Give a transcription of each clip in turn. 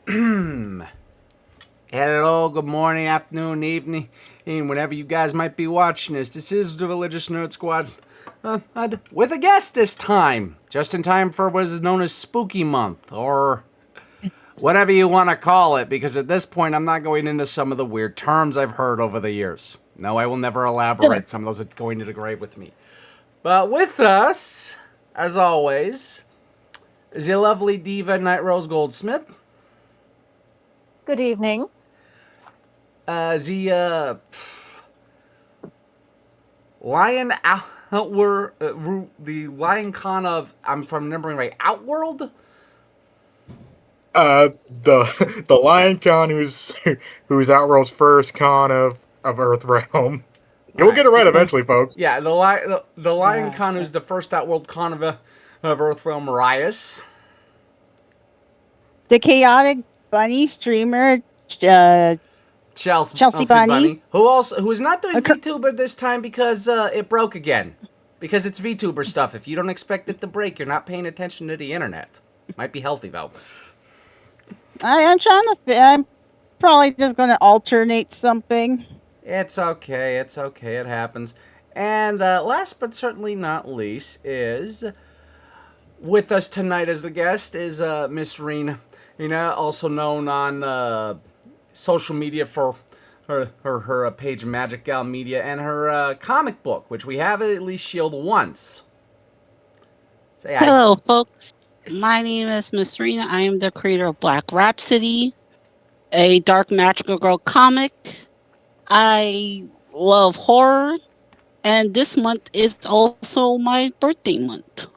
Hello, good morning, afternoon, evening, and whenever you guys might be watching this. This is the Religious Nerd Squad with a guest this time, just in time for what is known as Spooky Month, or whatever you want to call it, because at this point I'm not going into some of the weird terms I've heard over the years. No, I will never elaborate. Some of those are going to the grave with me. But with us, as always, is the lovely diva Night Rose Goldsmith. Good evening. The Lion the Lion Con of, I'm from remembering right, Outworld. The Lion Con who's Outworld's first con of Earthrealm. You'll get it right eventually, folks. Yeah, the Lion Con who's the first Outworld con of Earthrealm, Marias. The chaotic bunny streamer, Chelsea Bunny, who is not doing VTuber this time because it broke again. Because it's VTuber stuff. If you don't expect it to break, you're not paying attention to the internet. Might be healthy though. I'm probably just going to alternate something. It's okay. It happens. And last but certainly not least is with us tonight as the guest is Missrena, also known on social media for her page Magic Gal Media and her comic book, which we have at least shield once. Say hi. Hello, folks. My name is Missrena. I am the creator of Black Rhapsody, a dark magical girl comic. I love horror, and this month is also my birthday month.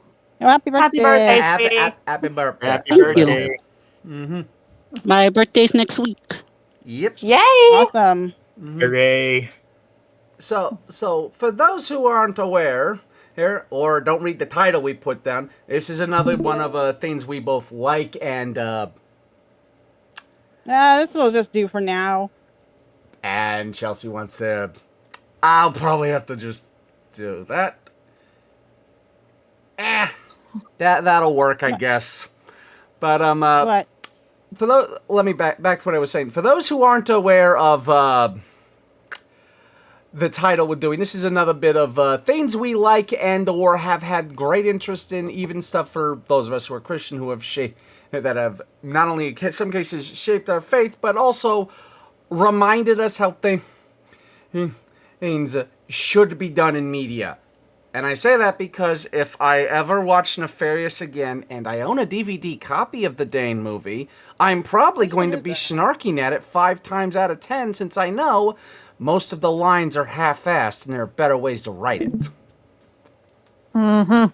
Happy birthday! Happy birthday! Thank you. Mm-hmm. My birthday's next week. Yep. Yay! Awesome. Hooray. So for those who aren't aware here or don't read the title we put down, this is another one of things we both like and this will just do for now. And Chelsea wants to. I'll probably have to just do that. That'll work, I guess. But what? For those, let me back to what I was saying. For those who aren't aware of the title we're doing, this is another bit of things we like and or have had great interest in, even stuff for those of us who are Christian who have that have not only in some cases shaped our faith, but also reminded us how things should be done in media. And I say that because if I ever watch Nefarious again, and I own a DVD copy of the Dane movie, I'm probably going to be snarking at it 5 times out of 10, since I know most of the lines are half-assed and there are better ways to write it. I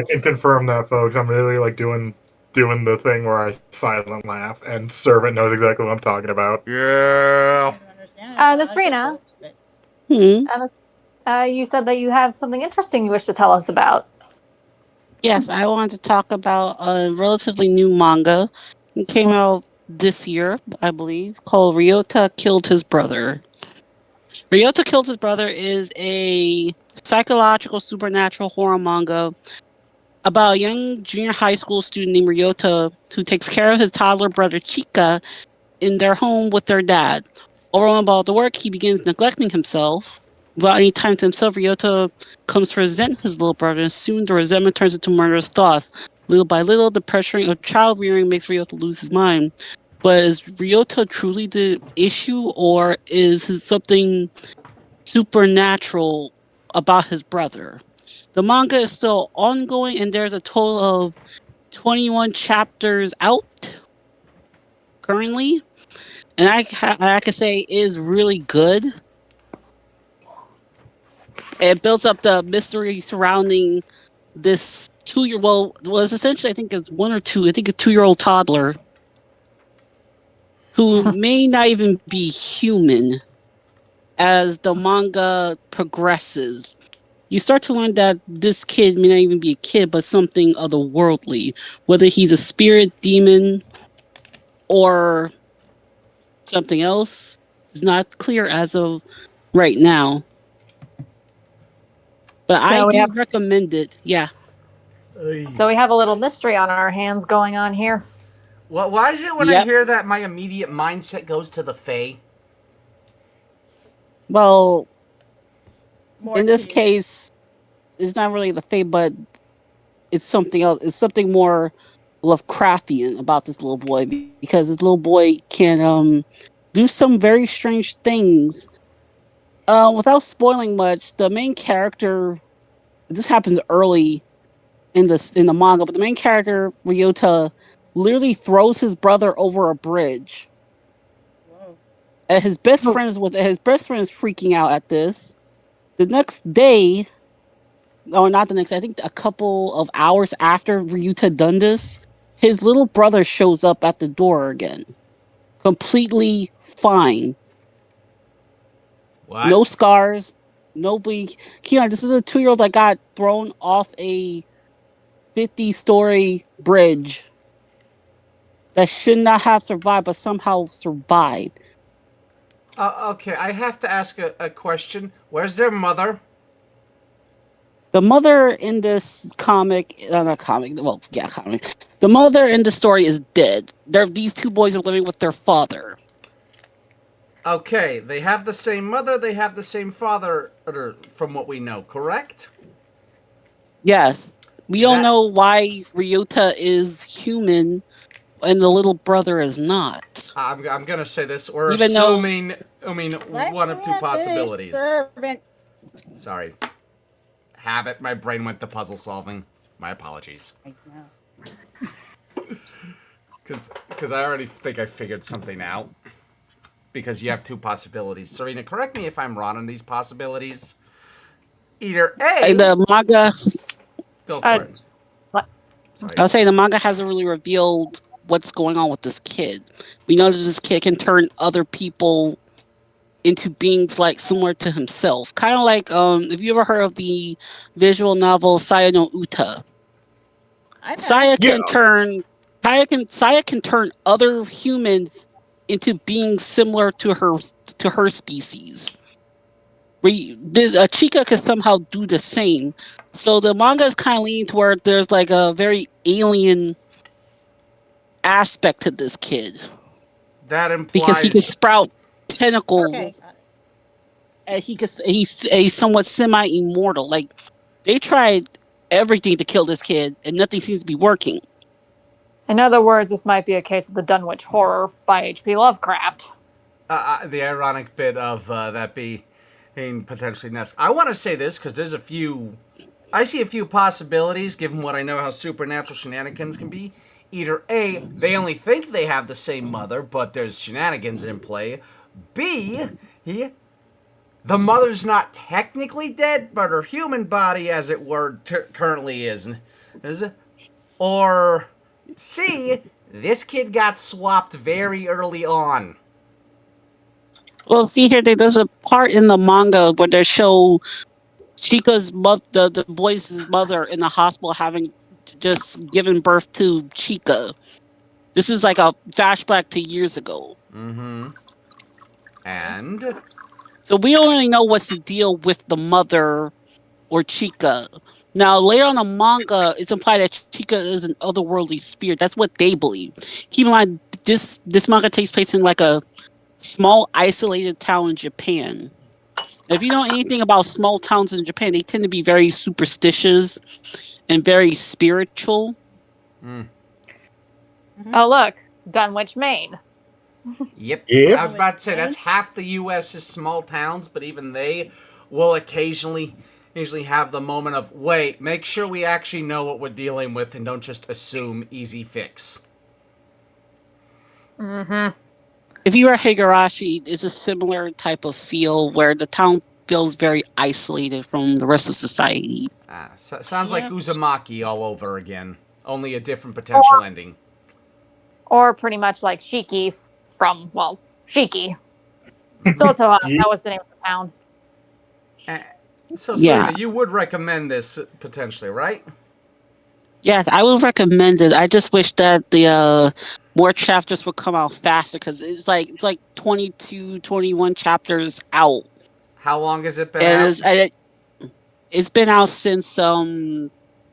can confirm that, folks. I'm really like doing the thing where I silent laugh, and Servant knows exactly what I'm talking about. Yeah. Missrena. You said that you had something interesting you wish to tell us about. Yes, I wanted to talk about a relatively new manga. It came out this year, I believe, called Ryota Killed His Brother. Ryota Killed His Brother is a psychological supernatural horror manga about a young junior high school student named Ryota who takes care of his toddler brother Chika in their home with their dad. Overwhelmed about the work, he begins neglecting himself. Without any time to himself, Ryota comes to resent his little brother, and soon the resentment turns into murderous thoughts. Little by little, the pressuring of child rearing makes Ryota lose his mind. But is Ryota truly the issue, or is something supernatural about his brother? The manga is still ongoing, and there's a total of 21 chapters out currently. And I can say it is really good. It builds up the mystery surrounding this 2-year, was essentially, I think it's 1 or 2, I think a 2-year-old toddler who may not even be human as the manga progresses. You start to learn that this kid may not even be a kid, but something otherworldly. Whether he's a spirit, demon, or something else is not clear as of right now. But so I do recommend it, yeah. So we have a little mystery on our hands going on here. Why is it when I Yep. hear that my immediate mindset goes to the Fae? Well, More in this cute. case, it's not really the Fae, but it's something else. It's something more Lovecraftian about this little boy because this little boy can do some very strange things. Without spoiling much, the main character. This happens early in the manga, but the main character Ryota literally throws his brother over a bridge. Whoa. And his best friend is freaking out at this. The next day, or not the next, I think a couple of hours after Ryuta done this, his little brother shows up at the door again, completely fine, What? no scars, no bleed. Keon, this is a 2-year-old that got thrown off a 50-story bridge that should not have survived, but somehow survived. Okay, I have to ask a question. Where's their mother? The mother in this comic, not comic, well, yeah, comic. The mother in the story is dead. These two boys are living with their father. Okay, they have the same mother, they have the same father, from what we know, correct? Yes. We don't That know why Ryota is human and the little brother is not. I'm gonna say this. We're Even though assuming, Let one of me two finish, possibilities. servant. Sorry. Habit. My brain went to puzzle solving. My apologies. I know. Because I already think I figured something out. Because you have two possibilities. Serena, correct me if I'm wrong on these possibilities. Either A. the manga, Go for it. what? Sorry. I was saying the manga hasn't really revealed what's going on with this kid. We know that this kid can turn other people into beings like similar to himself. Kind of like if you ever heard of the visual novel Saya no Uta. I know. Saya Yeah. can turn Saya can turn other humans into beings similar to her species. Chica can somehow do the same. So the manga is kind of leaning toward there's like a very alien aspect to this kid That because he can implies. sprout tentacles Okay. and he's somewhat semi-immortal. Like they tried everything to kill this kid and nothing seems to be working. In other words, this might be a case of the Dunwich Horror by H.P. Lovecraft. The ironic bit of that being potentially Ness. I want to say this because there's a few. I see a few possibilities given what I know how supernatural shenanigans can be. Either A, they only think they have the same mother, but there's shenanigans in play. B, the mother's not technically dead, but her human body, as it were, currently is. Or C, this kid got swapped very early on. Well, see here, there's a part in the manga where they show Chica's mother, the boy's mother, in the hospital having just given birth to Chica. This is like a flashback to years ago. Mm-hmm. And So we don't really know what's the deal with the mother or Chica. Now, later on in the manga, it's implied that Chica is an otherworldly spirit. That's what they believe. Keep in mind, this manga takes place in like a small, isolated town in Japan. If you know anything about small towns in Japan, they tend to be very superstitious and very spiritual. Oh, look, Dunwich, Maine. Yep. Yep. I was about to say that's half the U.S. is small towns, but even they will occasionally have the moment of wait, make sure we actually know what we're dealing with and don't just assume easy fix. Mm-hmm. If you are Higurashi, it's a similar type of feel where the town feels very isolated from the rest of society. Sounds like Uzumaki all over again, only a different potential ending. Or pretty much like Shiki from, well, Shiki. Sotoha, that was the name of the town. So, Yeah. Selena, you would recommend this potentially, right? Yes, I would recommend it. I just wish that the more chapters would come out faster because it's like 22, 21 chapters out. How long has it been And out? it's been out since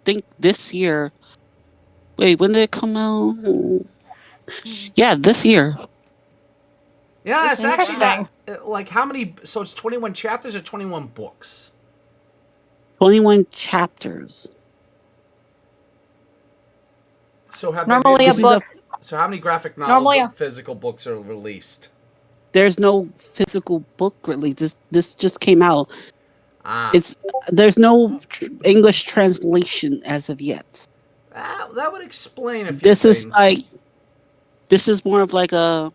think this year. Wait, when did it come out? Yeah, this year. Yeah, it's actually not Interesting. like how many. So it's 21 chapters or 21 books. 21 chapters. So have they Normally been? a This is a. book. So how many graphic novels Normally or a. physical books are released? There's no physical book release. This just came out. Ah, It's there's no English translation as of yet. that would explain a few This is things. like this is more of like a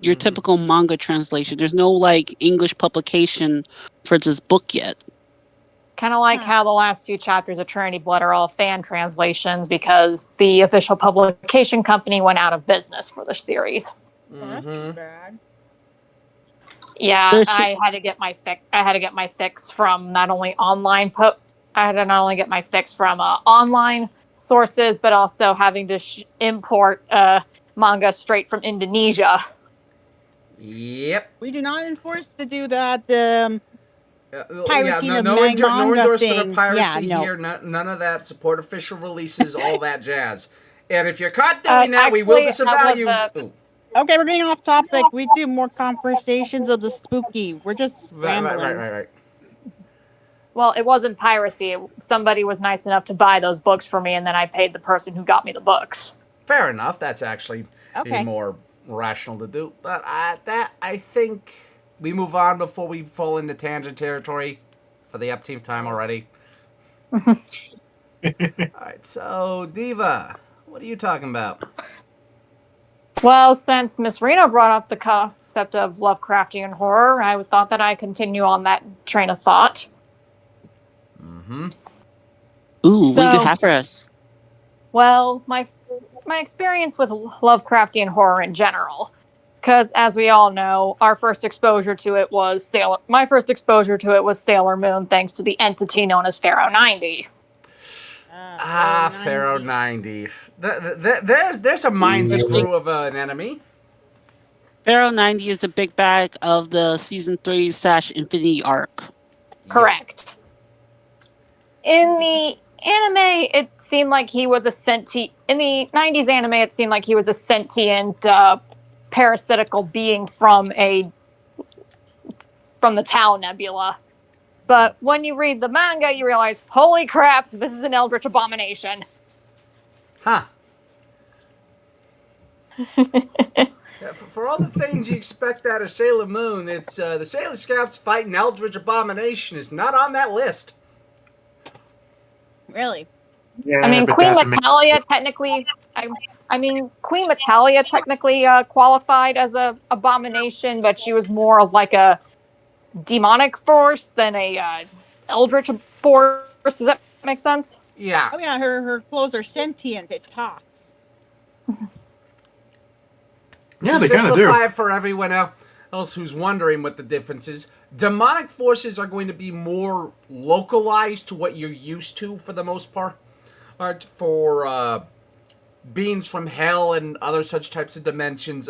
your typical manga translation. There's no like English publication for this book yet. Kind of like how the last few chapters of Trinity Blood are all fan translations because the official publication company went out of business for the series. Oh, that's too bad. Yeah, There's I had to get my fix. I had to get my fix from not only online put. I had to not only get my fix from online sources, but also having to import manga straight from Indonesia. Yep. We do not enforce to do that. Pirating of no manga endorsement of thing. piracy Yeah, no. here. None of that. Support official releases, all that jazz. And if you're caught doing that, we will Actually, disavow you. Ooh. Okay, we're getting off topic. We do more conversations of the spooky. We're just rambling. Right. well, it wasn't piracy. Somebody was nice enough to buy those books for me, and then I paid the person who got me the books. Fair enough. That's actually Okay. more rational to do. But I think we move on before we fall into tangent territory for the upteenth time already. All right, so Diva, what are you talking about? Well, since Missrena brought up the concept of Lovecraftian horror, I thought that I'd continue on that train of thought. Ooh, what you So, have for us? well, my experience with Lovecraftian horror in general, because as we all know, our first exposure to it was My first exposure to it was Sailor Moon, thanks to the entity known as Pharaoh 90. Pharaoh 90. There's a mind screw of an enemy. Pharaoh 90 is the big bag of the season 3 / Infinity arc. Correct. In the anime, it seemed like he was a sentient. In the 90s anime, it seemed like he was a sentient, parasitical being from the Tau Nebula. But when you read the manga, you realize, holy crap, this is an eldritch abomination. Huh. For all the things you expect out of Sailor Moon, it's the Sailor Scouts fighting Eldritch Abomination is not on that list. Really? Yeah, I mean, but Queen that's Metalia technically. Queen Metalia technically qualified as a abomination, but she was more of like a demonic force than a eldritch force. Does that make sense? Yeah. Oh yeah, her clothes are sentient. It talks. Yeah, To they kind of do. simplify it for everyone else who's wondering what the difference is, demonic forces are going to be more localized to what you're used to for the most part. For beings from hell and other such types of dimensions,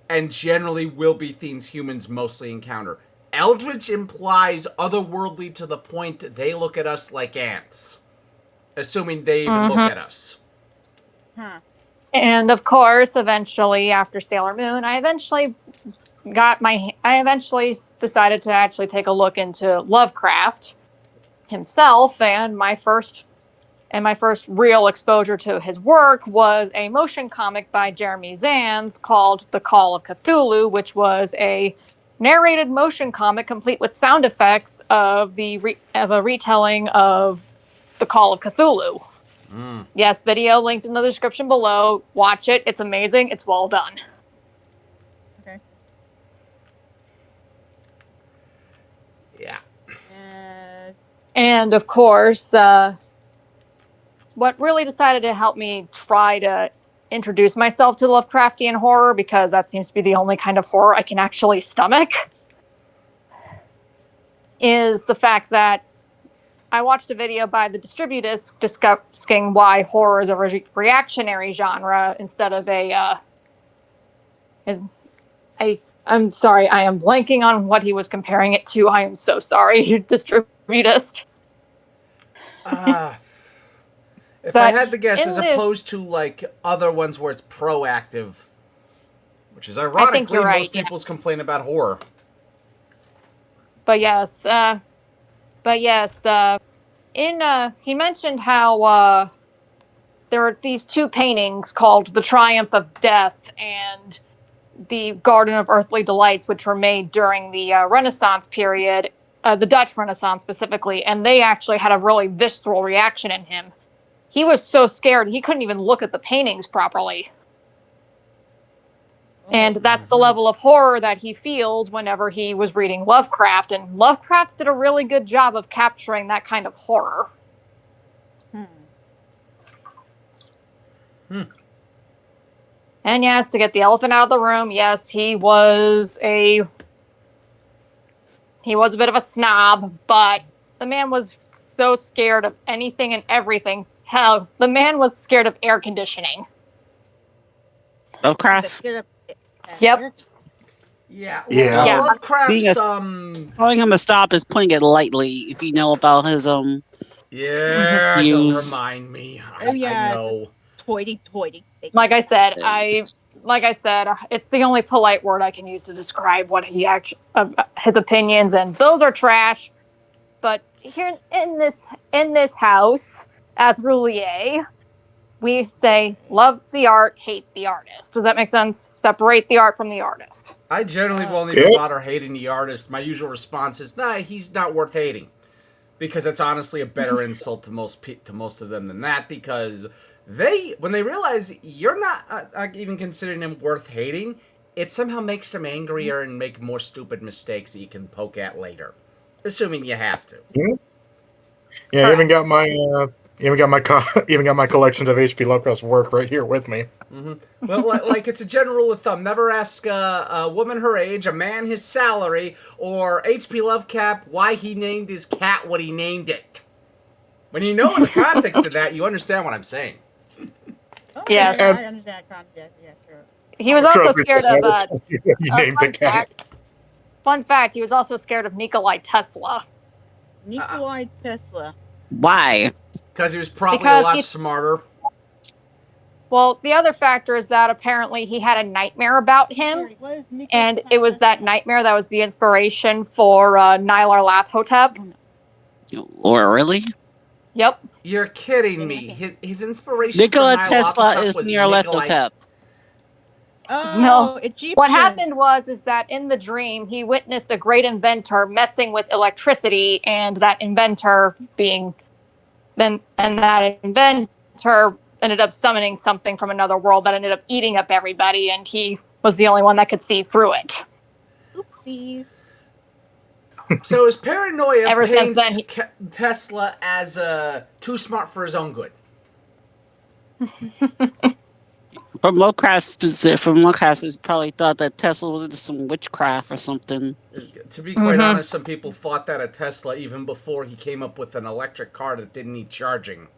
and generally will be things humans mostly encounter. Eldritch implies otherworldly to the point they look at us like ants, assuming they even look at us. Huh. And of course, eventually, after Sailor Moon, I eventually decided to actually take a look into Lovecraft himself, and my first real exposure to his work was a motion comic by Jeremy Zans called The Call of Cthulhu, which was a narrated motion comic complete with sound effects of a retelling of The Call of Cthulhu. Yes, video linked in the description below. Watch it. It's amazing. It's well done. Okay. Yeah. And of course, what really decided to help me try to introduce myself to Lovecraftian horror, because that seems to be the only kind of horror I can actually stomach, is the fact that I watched a video by the Distributist discussing why horror is a reactionary genre instead of I'm sorry, I am blanking on what he was comparing it to. I am so sorry, Distributist. If I But had to guess, in as this- opposed to like other ones where it's proactive, which is I think ironically you're right. most people's complain about horror. But yes, he mentioned how there are these two paintings called The Triumph of Death and The Garden of Earthly Delights, which were made during the Renaissance period, the Dutch Renaissance specifically, and they actually had a really visceral reaction in him. He was so scared he couldn't even look at the paintings properly. And that's the level of horror that he feels whenever he was reading Lovecraft. And Lovecraft did a really good job of capturing that kind of horror. And yes, to get the elephant out of the room, yes, he was a bit of a snob, but the man was so scared of anything and everything. Hell, the man was scared of air conditioning. Lovecraft. Yep. Yeah, Yeah. Yeah. Lovecraft's Calling him a stop is putting it lightly. If you know about his Yeah, don't views. remind me. Oh, yeah. I know. Toity. Like I said, it's the only polite word I can use to describe what he actually his opinions, and those are trash. But here in this house, as Roulier, we say love the art, hate the artist. Does that make sense? Separate the art from the artist. I generally won't Yeah. even bother hating the artist. My usual response is, nah, he's not worth hating. Because it's honestly a better insult to most of them than that, because when they realize you're not even considering him worth hating, it somehow makes them angrier and make more stupid mistakes that you can poke at later. Assuming you have to. Yeah, even got my collections of H.P. Lovecraft's work right here with me. Well, like it's a general rule of thumb. Never ask a woman her age, a man his salary, or H.P. Lovecraft why he named his cat what he named it. When you know the context of that, you understand what I'm saying. Yes. I understand context. Yeah, sure. He was also scared of you named the cat. fun fact, he was also scared of Nikolai Tesla. Nikolai Tesla. Why? Because he was probably Because a lot he- smarter. Well, the other factor is that apparently he had a nightmare about him, What is Nikolai and it was that Tesla? nightmare that was the inspiration for Nylar Lathotep. Or really? Yep. You're kidding me. His inspiration Nikola for Tesla Nyarlathotep is was near Nikolai. Lethotep. Oh, No. Egyptian. What happened is that in the dream he witnessed a great inventor messing with electricity, and that inventor ended up summoning something from another world that ended up eating up everybody, and he was the only one that could see through it. Oopsies. So his paranoia Ever since paints then, Tesla as too smart for his own good. From Lovecraft's probably thought that Tesla was into some witchcraft or something. To be quite honest, some people thought that of Tesla even before he came up with an electric car that didn't need charging.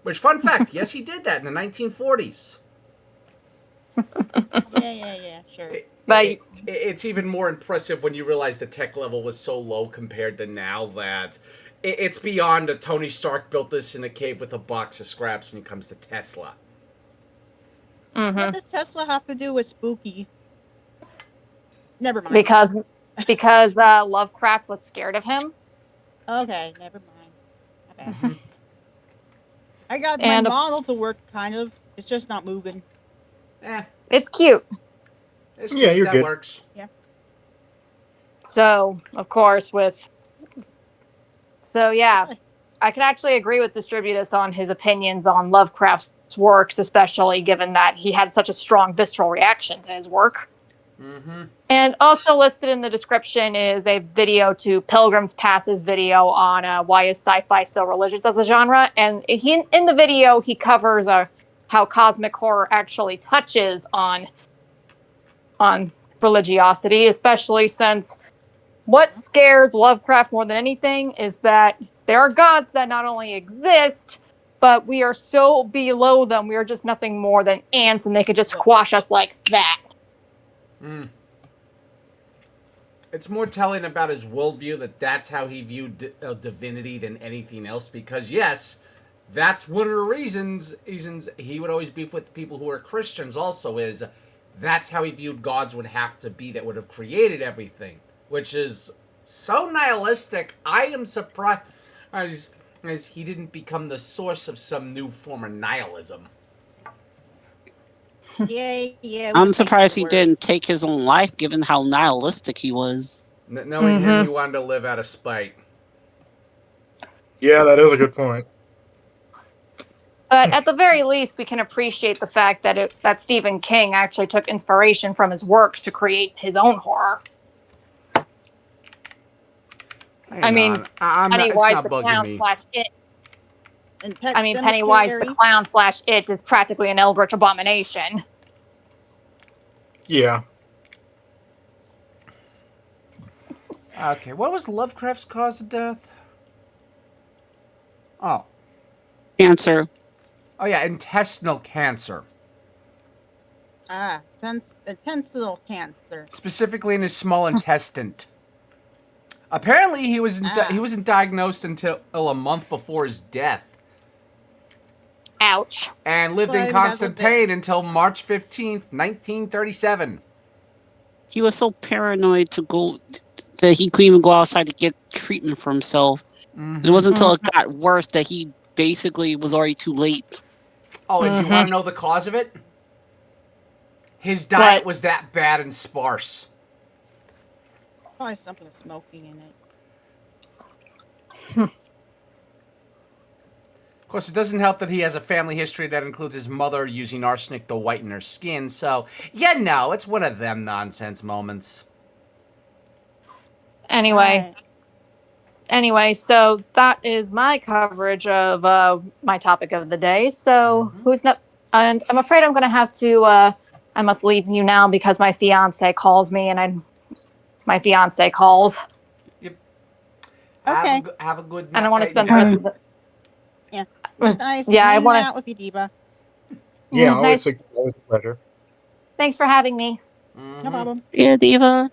Which, fun fact, yes, he did that in the 1940s. Yeah, sure. But It's even more impressive when you realize the tech level was so low compared to now that it's beyond a Tony Stark built this in a cave with a box of scraps when it comes to Tesla. What does Tesla have to do with spooky? Never mind. because Lovecraft was scared of him. Okay, never mind. Okay. I got my model to work, kind of. It's just not moving. It's cute. It's Yeah, cute. you're That good. works. Yeah. So, of course, I can actually agree with Distributus on his opinions on Lovecraft's works, especially given that he had such a strong visceral reaction to his work. And also listed in the description is a video to Pilgrim's Pass's video on why is sci-fi so religious as a genre. And in the video, he covers how cosmic horror actually touches on religiosity, especially since what scares Lovecraft more than anything is that there are gods that not only exist, but we are so below them, we are just nothing more than ants, and they could just squash us like that. It's more telling about his worldview that that's how he viewed divinity than anything else. Because yes, that's one of the reasons he would always beef with people who are Christians also is that's how he viewed gods would have to be that would have created everything, which is so nihilistic. I am surprised as he didn't become the source of some new form of nihilism. Yeah. I'm surprised he didn't take his own life, given how nihilistic he was. Knowing him, he wanted to live out of spite. Yeah, that is a good point. But at the very least, we can appreciate the fact that that Stephen King actually took inspiration from his works to create his own horror. I mean, Pennywise the Clown / It. I mean, Pennywise the Clown / It is practically an eldritch abomination. Yeah. Okay, what was Lovecraft's cause of death? Oh. Cancer. Oh, yeah, intestinal cancer. Intestinal cancer. Specifically in his small intestine. Apparently, he wasn't diagnosed until a month before his death. Ouch. And lived in constant pain until March 15th, 1937. He was so paranoid that he couldn't even go outside to get treatment for himself. It wasn't until it got worse that he basically was already too late. Oh, and do you want to know the cause of it? His diet was that bad and sparse. Probably something with smoking in it. Of course, it doesn't help that he has a family history that includes his mother using arsenic to whiten her skin, so, it's one of them nonsense moments. Anyway, so that is my coverage of my topic of the day. So who's not? And I'm afraid I'm going to have to. I must leave you now because my fiance calls me, and my fiance calls. Yep. Okay. Have a good night. And I want to spend the rest of the. Yeah. Nice. Yeah, I want to out with you, Diva. Yeah, Nice. always a pleasure. Thanks for having me. No problem. Yeah, Diva.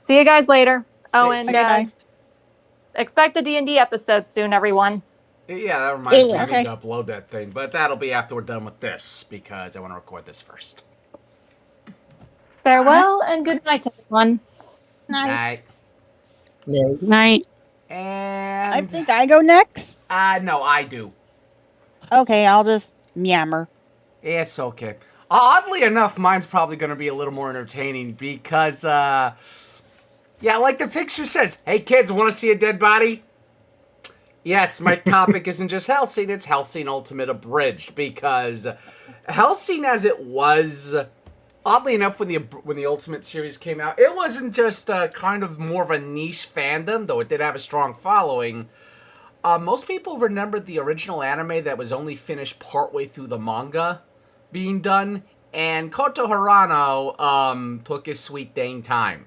See you guys later. Bye. Expect a D&D episode soon, everyone. Yeah, that reminds me. I Okay. need to upload that thing, but that'll be after we're done with this because I want to record this first. Farewell and good night, everyone. Night. Night. And I think I go next. no, I do. Okay, I'll just yammer. It's okay. Oddly enough, mine's probably going to be a little more entertaining because, like the picture says, hey kids, want to see a dead body? Yes, my topic isn't just Hellsing, it's Hellsing Ultimate Abridged, because Hellsing as it was, oddly enough, when the Ultimate series came out, it wasn't just kind of more of a niche fandom, though it did have a strong following. Most people remembered the original anime that was only finished partway through the manga being done, and Koto Hirano took his sweet dang time.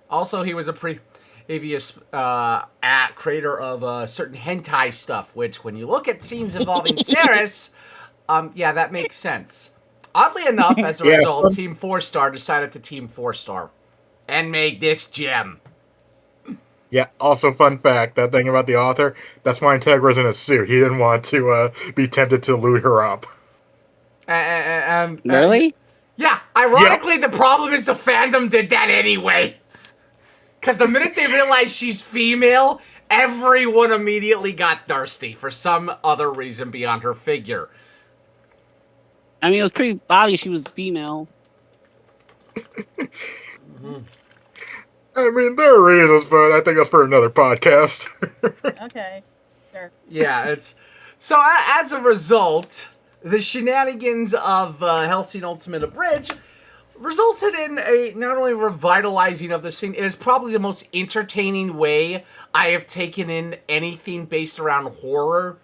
Also, he was a previous creator of certain hentai stuff, which, when you look at scenes involving Ceres, that makes sense. Oddly enough, as a result, Team 4-Star decided to Team 4-Star and made this gem. Yeah, also fun fact, that thing about the author, that's why Integra's in a suit. He didn't want to be tempted to loot her up. Really? Yeah, ironically, the problem is the fandom did that anyway. Because the minute they realized she's female, everyone immediately got thirsty for some other reason beyond her figure. I mean, it was pretty obvious she was female. I mean, there are reasons, but I think that's for another podcast. Okay. Sure. Yeah, it's... So, as a result, the shenanigans of Hellsing Ultimate Abridged resulted in a not only revitalizing of the scene, it is probably the most entertaining way I have taken in anything based around horror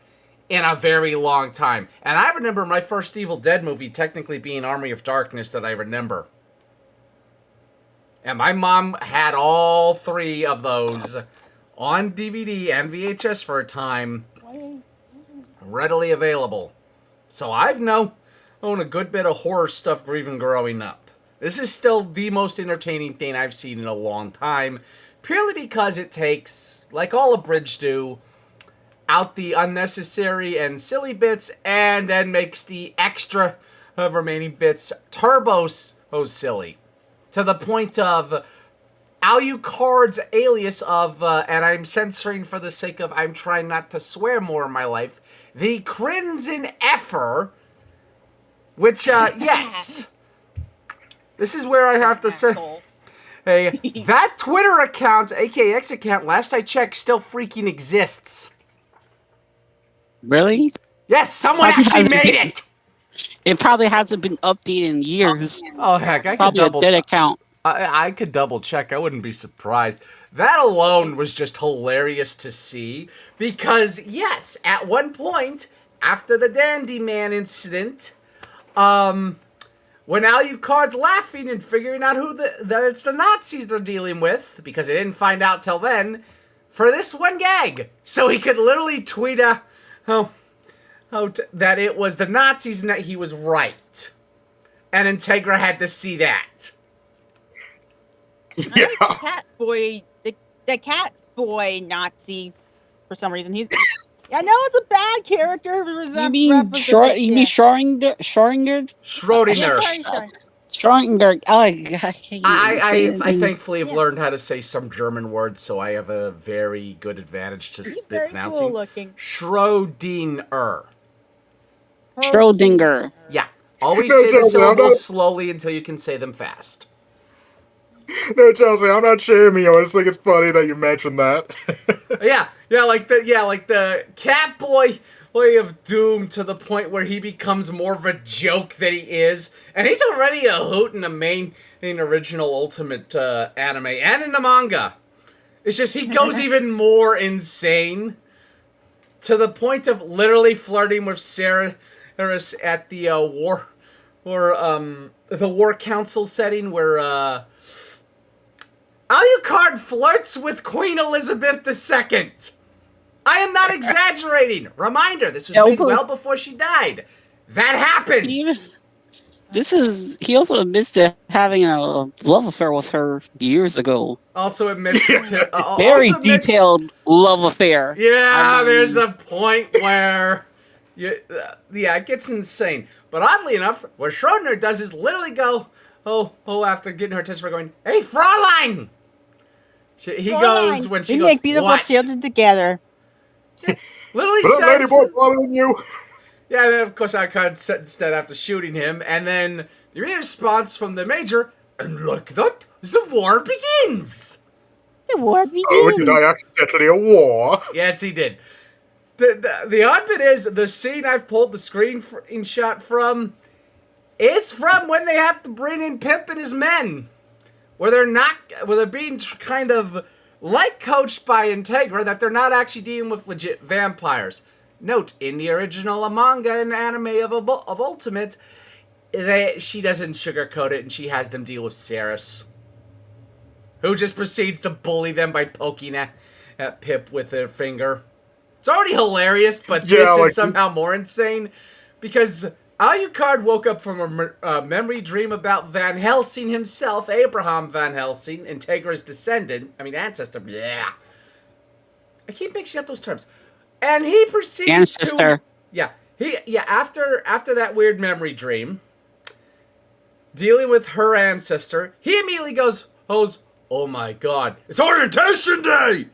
in a very long time. And I remember my first Evil Dead movie technically being Army of Darkness that I remember. And my mom had all three of those on DVD and VHS for a time, readily available. So I've known a good bit of horror stuff even growing up. This is still the most entertaining thing I've seen in a long time, purely because it takes, like all Abridged do, out the unnecessary and silly bits, and then makes the extra remaining bits turbo silly. To the point of Alucard's alias of, and I'm censoring for the sake of I'm trying not to swear more in my life, the Crimson Effer, which, yes. This is where I have to say, hey, that Twitter account, aka X account, last I checked, still freaking exists. Really? Yes, someone actually made it! It probably hasn't been updated in years. Oh, heck, I could Probably a double... dead account. I could double check. I wouldn't be surprised. That alone was just hilarious to see. Because, yes, at one point, after the Dandy Man incident, when Alucard's laughing and figuring out that it's the Nazis they're dealing with, because they didn't find out till then, for this one gag. So he could literally tweet that it was the Nazis and that he was right. And Integra had to see that. Yeah. The cat boy Nazi, for some reason. I know it's a bad character. You mean Schrodinger? Schrodinger. Oh, I thankfully have learned how to say some German words, so I have a very good advantage to spit pronouncing. Cool looking. Schrodinger. Schrodinger. Yeah. Always say the syllables slowly until you can say them fast. No, Chelsea, I'm not shaming you. I just think it's funny that you mentioned that. yeah, like the cat boy way of doom to the point where he becomes more of a joke than he is, and he's already a hoot in the main original Ultimate anime and in the manga. It's just he goes even more insane to the point of literally flirting with Sarah at the war council setting where Alucard flirts with Queen Elizabeth II. I am not exaggerating. Reminder, this was made well before she died. That happened. He also admits to having a love affair with her years ago. Also admits to very detailed love affair. Yeah, there's a point where it gets insane. But oddly enough, what Schrodinger does is literally go, after getting her attention by going, "Hey, Fraulein!" He goes when she goes, make beautiful children together. Literally but says, lady boy following you. Yeah, and then of course Alucard said instead after shooting him, and then the response from the Major, and like that, the war begins. The war begins. Oh, did I accidentally a war? Yes, he did. The odd bit is the scene I've pulled the screenshot from. It's from when they have to bring in Pip and his men, where they're being kind of like coached by Integra that they're not actually dealing with legit vampires. Note, in the original manga and anime of Ultimate, she doesn't sugarcoat it and she has them deal with Ceres, who just proceeds to bully them by poking at Pip with her finger. It's already hilarious, but this is somehow more insane because Alucard woke up from a memory dream about Van Helsing himself, Abraham Van Helsing, Integra's ancestor. Yeah. I keep mixing up those terms. And he proceeds to... After that weird memory dream, dealing with her ancestor, he immediately goes, oh my god, it's orientation day!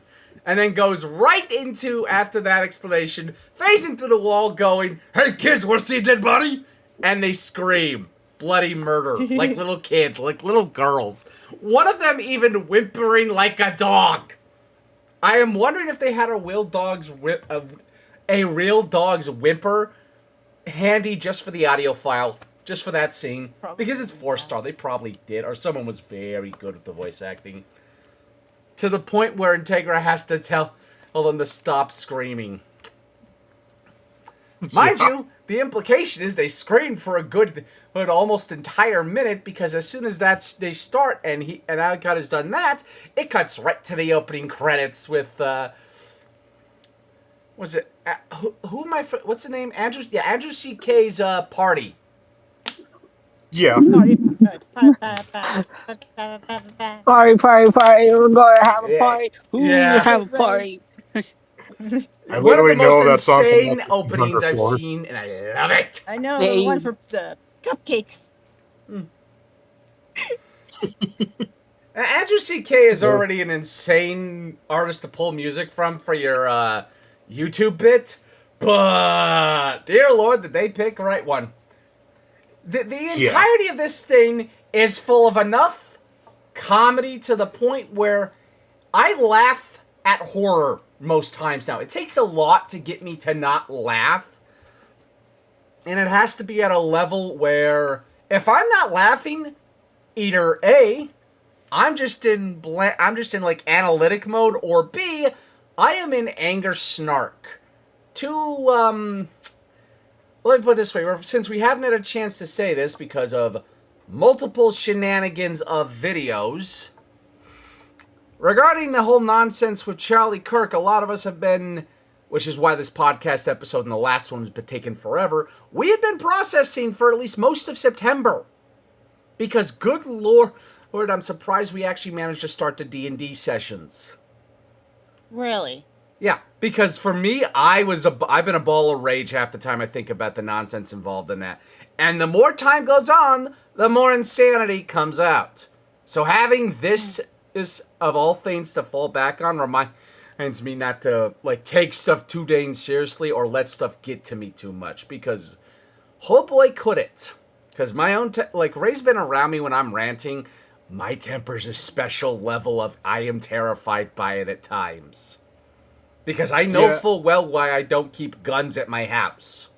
And then goes right into, after that explanation, facing through the wall going, "Hey kids, wanna see a dead body?" And they scream. Bloody murder. Like little kids, like little girls. One of them even whimpering like a dog. I am wondering if they had a real dog's whimper handy just for the audio file. Just for that scene. Probably, because it's 4-star. They probably did. Or someone was very good with the voice acting. To the point where Integra has to tell them to stop screaming. Mind you, the implication is they screamed for a good almost entire minute because as soon as they start and Alucard has done that, it cuts right to the opening credits with what's the name? Andrew CK's party. Yeah. Party. We're going to have a party. Ooh, have a party. I One of the literally know most that song from insane like openings I've 104. seen, and I love it. I know the one for the cupcakes. Andrew CK is already an insane artist to pull music from for your YouTube bit, but dear Lord, did they pick the right one? The entirety of this thing is full of enough comedy to the point where I laugh at horror most times now. It takes a lot to get me to not laugh, and it has to be at a level where if I'm not laughing, either A, I'm just in like analytic mode, or B, I am in anger snark. Let me put it this way, since we haven't had a chance to say this because of multiple shenanigans of videos, regarding the whole nonsense with Charlie Kirk, a lot of us have been, which is why this podcast episode and the last one has been taking forever, we had been processing for at least most of September. Because good Lord, I'm surprised we actually managed to start the D&D sessions. Really? Yeah, because for me, I've been a ball of rage half the time I think about the nonsense involved in that. And the more time goes on, the more insanity comes out. So having this is, of all things, to fall back on reminds me not to like take stuff too dang seriously or let stuff get to me too much. Because, oh boy, could it. Because my own, Ray's been around me when I'm ranting. My temper's a special level of I am terrified by it at times. Because I know full well why I don't keep guns at my house.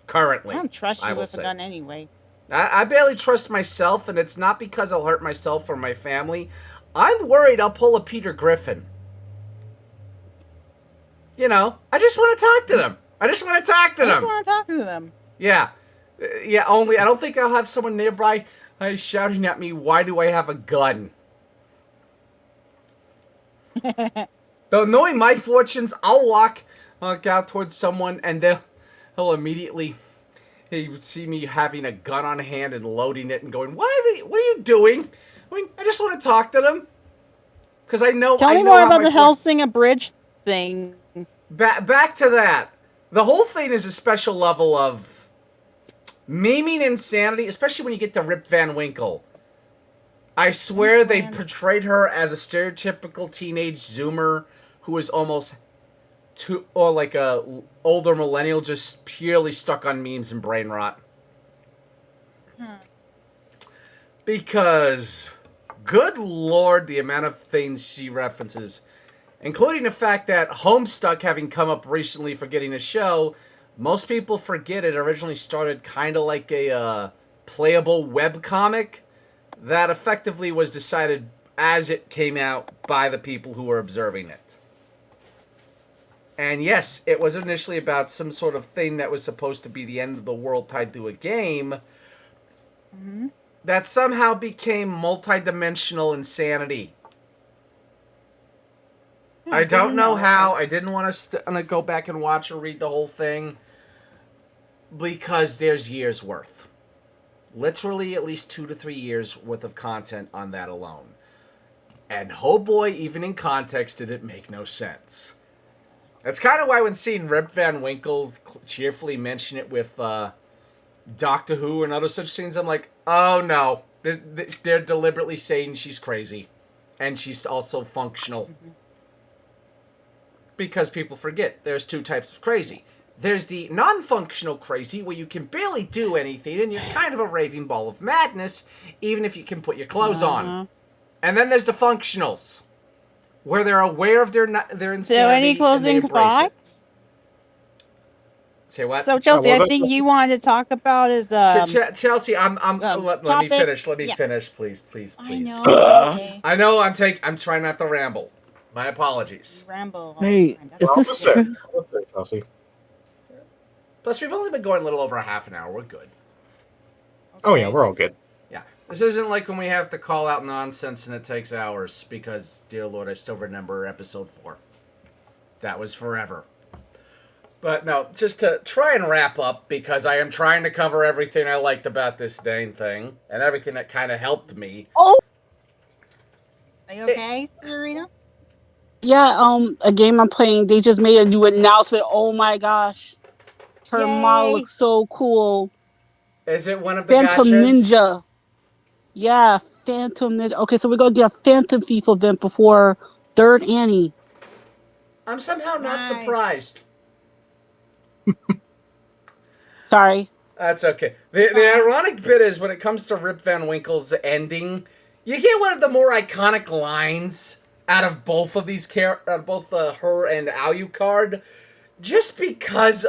Currently. I don't trust you with a gun anyway. I barely trust myself, and it's not because I'll hurt myself or my family. I'm worried I'll pull a Peter Griffin. You know, I just want to talk to them. I just want to talk to them. Yeah. Yeah, only I don't think I'll have someone nearby shouting at me, why do I have a gun? Though knowing my fortunes, I'll walk out towards someone and he'll immediately he would see me having a gun on hand and loading it and going, what are you doing? I mean, I just want to talk to them. Because I know Tell me more about the Hellsinger Bridge thing. Back to that. The whole thing is a special level of memeing insanity, especially when you get to Rip Van Winkle. I swear they portrayed her as a stereotypical teenage Zoomer who is almost like a older millennial, just purely stuck on memes and brain rot. Because, good Lord, the amount of things she references, including the fact that Homestuck having come up recently for getting a show, most people forget it originally started kind of like a playable webcomic that effectively was decided as it came out by the people who were observing it. And yes, it was initially about some sort of thing that was supposed to be the end of the world tied to a game that somehow became multi-dimensional insanity. I don't know how. I didn't want to go back and watch or read the whole thing because there's years worth. Literally at least 2 to 3 years worth of content on that alone. And oh boy, even in context, did it make no sense. That's kind of why when seeing Rip Van Winkle cheerfully mention it with Doctor Who and other such things, I'm like, oh no. They're deliberately saying she's crazy. And she's also functional. Because people forget, there's 2 types of crazy. There's the non-functional crazy, where you can barely do anything, and you're kind of a raving ball of madness, even if you can put your clothes on. And then there's the functionals, where they're aware of their insanity. So any closing thoughts? Say what? So Chelsea, I think you wanted to talk about is Chelsea. Let me finish. Let me finish, please. I know. Okay. I know. I'm trying not to ramble. My apologies. Ramble. Hey, is this Chelsea? Plus, we've only been going a little over a half an hour. We're good. Okay. Oh yeah, we're all good. Yeah. This isn't like when we have to call out nonsense and it takes hours because, dear Lord, I still remember episode 4. That was forever. But no, just to try and wrap up, because I am trying to cover everything I liked about this dang thing and everything that kind of helped me. Oh! Are you okay, Serena? Yeah, a game I'm playing, they just made a new announcement. Oh my gosh. Her model Yay! looks so cool. Is it one of the Phantom gotchas? Ninja. Yeah, Phantom Ninja. Okay, so we're gonna get a Phantom Thief event before Third Annie. I'm somehow not Nice. surprised. Sorry. That's okay. The ironic bit is when it comes to Rip Van Winkle's ending, you get one of the more iconic lines out of both of these both her and Alucard, just because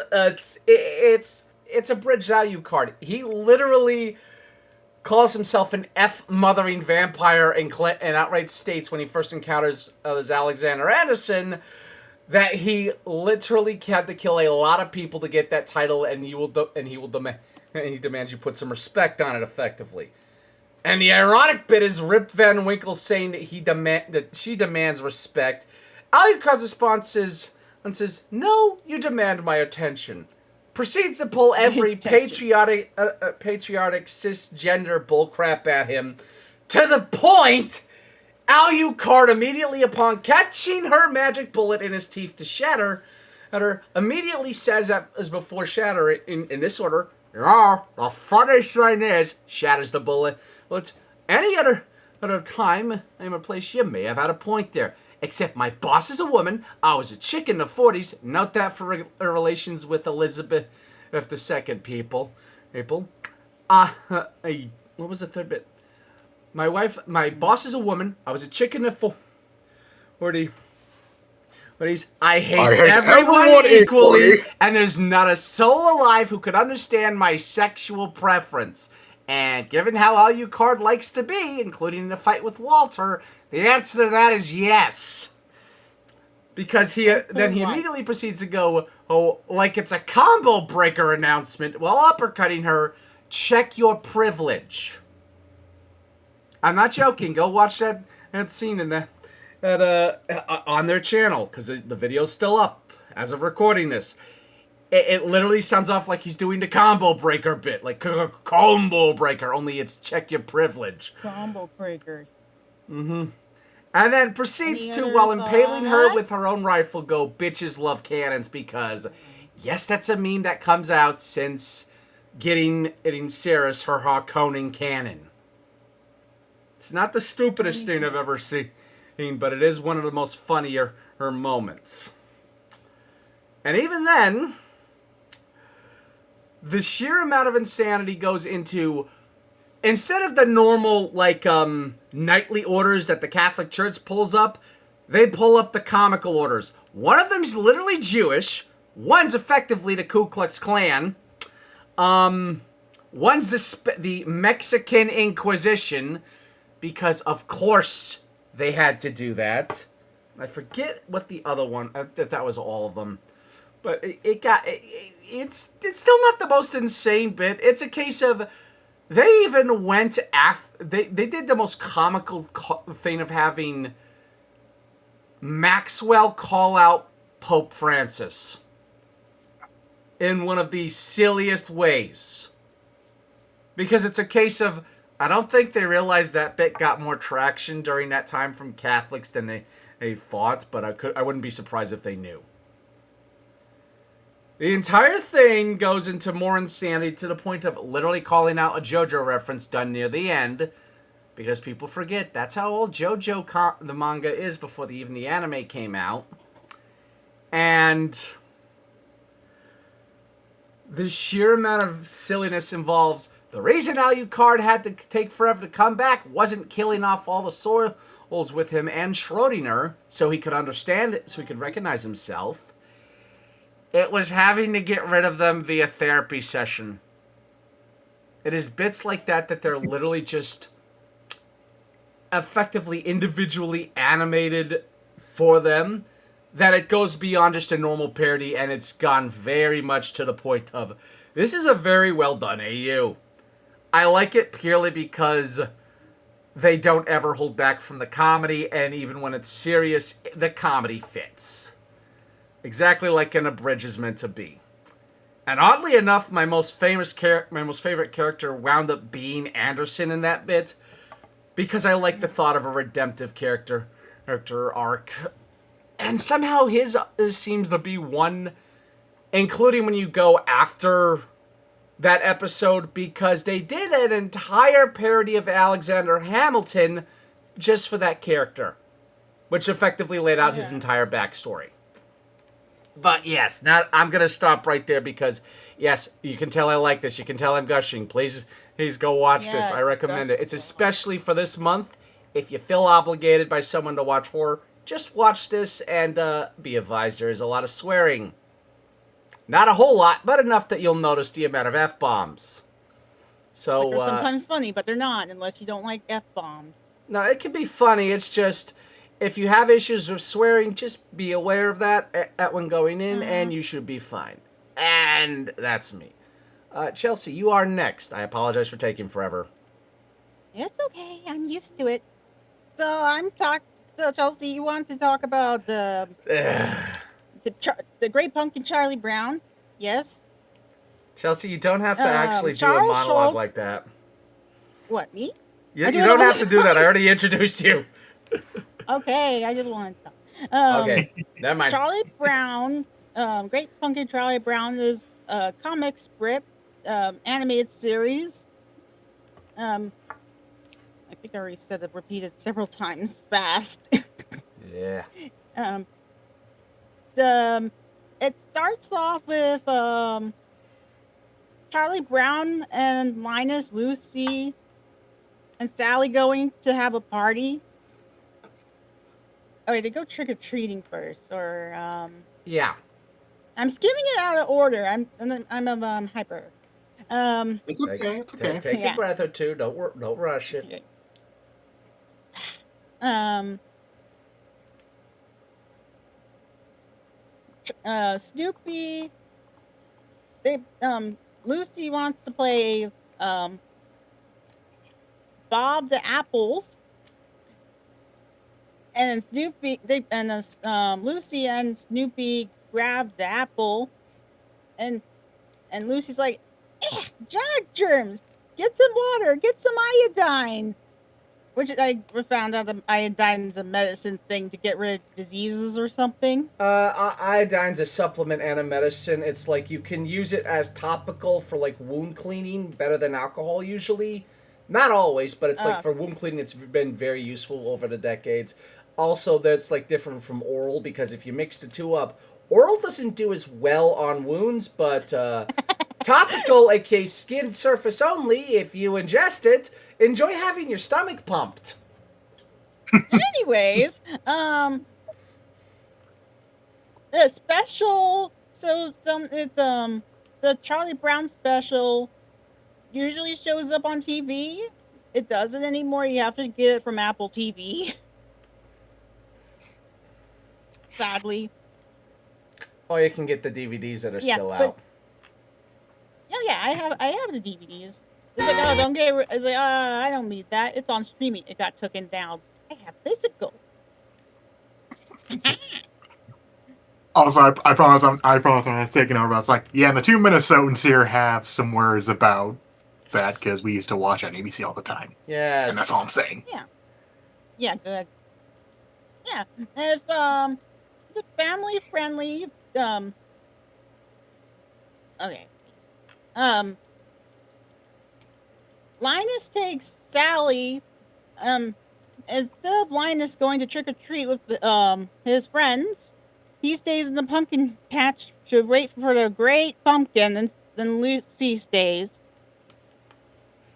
it's a bridge Alucard. He literally calls himself an F-mothering vampire and outright states when he first encounters Alexander Anderson that he literally had to kill a lot of people to get that title, and he demands you put some respect on it effectively. And the ironic bit is Rip Van Winkle saying that she demands respect. Alucard's response is and says, "No, you demand my attention." Proceeds to pull every patriotic cisgender bullcrap at him, to the point Alucard, immediately upon catching her magic bullet in his teeth to shatter, immediately says, as before shatter in this order, "Yeah, the funny thing is," shatters the bullet. "Well, it's any other time, name or place, you may have had a point there. Except my boss is a woman, I was a chick in the 40s, note that for relations with Elizabeth II, people. What was the third bit? My boss is a woman. I was a chick in the 40s. I hate everyone equally, and there's not a soul alive who could understand my sexual preference. And given how Alucard likes to be, including the fight with Walter, the answer to that is yes." Because then he immediately proceeds to go, like it's a combo breaker announcement, while uppercutting her, "Check your privilege." I'm not joking. Go watch that scene on their channel, because the video's still up as of recording this. It literally sounds off like he's doing the combo breaker bit, like combo breaker, only it's check your privilege. Combo breaker. And then proceeds to, while impaling her with her own rifle, go, "Bitches love cannons," because, yes, that's a meme that comes out since getting Ceres her Harkonnen cannon. It's not the stupidest thing I've ever seen, but it is one of the most funnier moments. And even then, the sheer amount of insanity goes into, instead of the normal, nightly orders that the Catholic Church pulls up, they pull up the comical orders. One of them's literally Jewish. One's effectively the Ku Klux Klan. One's the Mexican Inquisition, because of course they had to do that. I forget what the other one, that was all of them. But it's still not the most insane bit. It's a case of, they even went after, they did the most comical thing of having Maxwell call out Pope Francis in one of the silliest ways. Because it's a case of, I don't think they realized that bit got more traction during that time from Catholics than they thought, but I wouldn't be surprised if they knew. The entire thing goes into more insanity, to the point of literally calling out a JoJo reference done near the end, because people forget that's how old JoJo the manga is before even the anime came out. And the sheer amount of silliness involves, the reason Alucard had to take forever to come back wasn't killing off all the souls with him and Schrodinger so he could understand it, so he could recognize himself. It was having to get rid of them via therapy session. It is bits like that they're literally just effectively individually animated for them, that it goes beyond just a normal parody, and it's gone very much to the point of, this is a very well done AU. I like it purely because they don't ever hold back from the comedy, and even when it's serious, the comedy fits. Exactly like an abridge is meant to be. And oddly enough, my most favorite character wound up being Anderson in that bit, because I like the thought of a redemptive character arc. And somehow his seems to be one, including when you go after that episode, because they did an entire parody of Alexander Hamilton just for that character, which effectively laid out his entire backstory. But yes, now I'm going to stop right there because, yes, you can tell I like this. You can tell I'm gushing. Please go watch this. I recommend it. It's especially for this month. If you feel obligated by someone to watch horror, just watch this and be advised there is a lot of swearing. Not a whole lot, but enough that you'll notice the amount of F-bombs. So, they're sometimes funny, but they're not unless you don't like F-bombs. No, it can be funny. It's just, if you have issues with swearing, just be aware of that at when going in, and you should be fine. And that's me. Chelsea, you are next. I apologize for taking forever. It's okay. I'm used to it. So Chelsea, you want to talk about the Great Pumpkin Charlie Brown? Yes. Chelsea, you don't have to actually do a Charles monologue Schultz. like that. What, me? You don't have to do that. I already introduced you. Okay, I just wanted to Okay, never mind. Charlie Brown, Great Pumpkin Charlie Brown is a comic strip, animated series. I think I already said it, repeated several times fast. Yeah. It starts off with Charlie Brown and Linus, Lucy, and Sally going to have a party. Oh wait, they go trick-or-treating first, or Yeah. I'm skimming it out of order. I'm hyper. It's okay. It's okay. Take a breath or two. Don't rush it. Snoopy. Lucy wants to play Bob the Apples, and Lucy and Snoopy grab the apple, and Lucy's like, "Jog germs! Get some water! Get some iodine!" Which I found out that iodine's a medicine thing to get rid of diseases or something. Iodine's a supplement and a medicine. It's like you can use it as topical for like wound cleaning, better than alcohol usually. Not always, but it's like for wound cleaning, it's been very useful over the decades. Also, that's like different from oral because if you mix the two up, oral doesn't do as well on wounds, but topical, aka skin surface only, if you ingest it, enjoy having your stomach pumped. Anyways, the special, the Charlie Brown special usually shows up on TV. It doesn't anymore. You have to get it from Apple TV. Sadly. Or you can get the DVDs that are still out. Yeah, I have the DVDs. It's like, oh, don't get it. It's like, I don't need that. It's on streaming. It got taken down. I have physical. Also, I promise I'm taking over. It's like, yeah, and the two Minnesotans here have some words about that because we used to watch on ABC all the time. Yeah, and that's all I'm saying. Yeah, good. Yeah, if the family friendly. Okay. Linus takes Sally. Instead of Linus going to trick or treat with his friends, he stays in the pumpkin patch to wait for the great pumpkin, and then Lucy stays.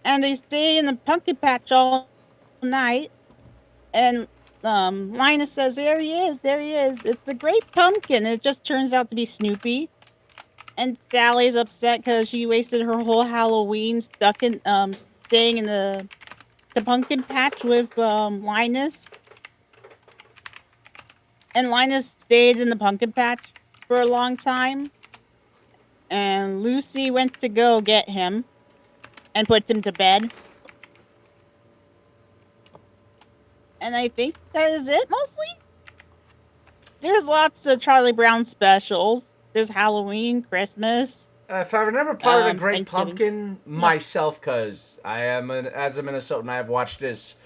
And they stay in the pumpkin patch all night. And Linus says, "There he is, there he is. It's the great pumpkin." It just turns out to be Snoopy. And Sally's upset because she wasted her whole Halloween staying in the pumpkin patch with Linus. And Linus stayed in the pumpkin patch for a long time. And Lucy went to go get him and put him to bed. And I think that is it, mostly. There's lots of Charlie Brown specials. There's Halloween, Christmas. If I remember part of the Great Pumpkin myself, because I am, as a Minnesotan, I have watched this